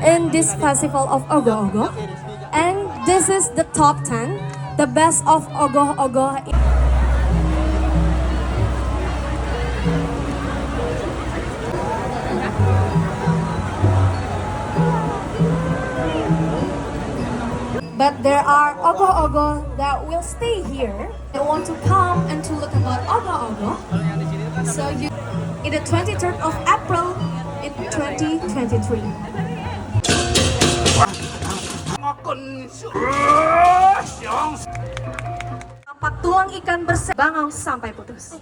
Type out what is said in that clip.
In this festival of Ogoh-Ogoh, and this is the top 10, the best of Ogoh-Ogoh. But there are Ogoh-Ogoh that will stay here. They want to come and to look about Ogoh-Ogoh. So in the 23rd of April in 2023. Dapat tulang ikan bersih, bangau sampai putus.